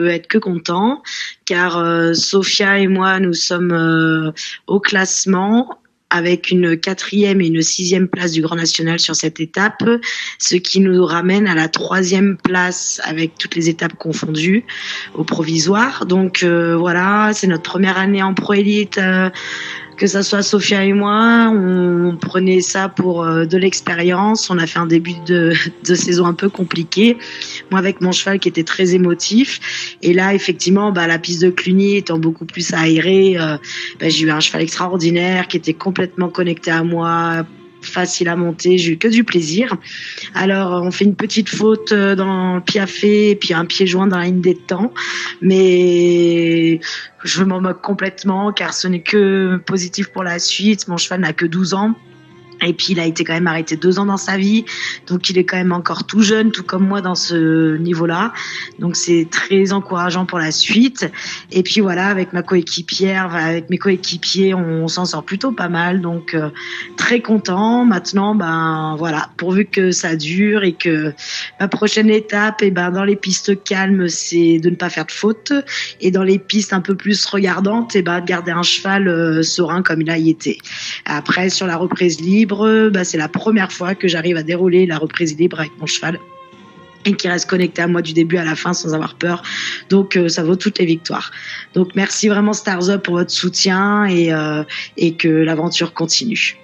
peut être que content, car Sophia et moi, nous sommes au classement avec une 4e et une 6e place du Grand National sur cette étape, ce qui nous ramène à la 3e place avec toutes les étapes confondues au provisoire. Donc voilà, c'est notre première année en Pro Élite. Que ça soit Sophia et moi, on prenait ça pour de l'expérience. On a fait un début de saison un peu compliqué. Moi, avec mon cheval qui était très émotif. Et là, effectivement, la piste de Cluny étant beaucoup plus aérée, j'ai eu un cheval extraordinaire qui était complètement connecté à moi, facile à monter, j'ai eu que du plaisir. Alors, on fait une petite faute dans le piafé et puis un pied joint dans la ligne des temps, mais je m'en moque complètement car ce n'est que positif pour la suite. Mon cheval n'a que 12 ans. Et puis il a été quand même arrêté 2 ans dans sa vie, donc il est quand même encore tout jeune, tout comme moi dans ce niveau-là. Donc c'est très encourageant pour la suite. Et puis voilà, avec ma coéquipière, avec mes coéquipiers, on s'en sort plutôt pas mal. Donc très content. Maintenant, voilà, pourvu que ça dure et que ma prochaine étape, dans les pistes calmes, c'est de ne pas faire de faute, et dans les pistes un peu plus regardantes, de garder un cheval serein comme il a y été. Après, sur la reprise libre, c'est la première fois que j'arrive à dérouler la reprise libre avec mon cheval et qui reste connecté à moi du début à la fin sans avoir peur. Donc ça vaut toutes les victoires. Donc merci vraiment Stars Up pour votre soutien et que l'aventure continue.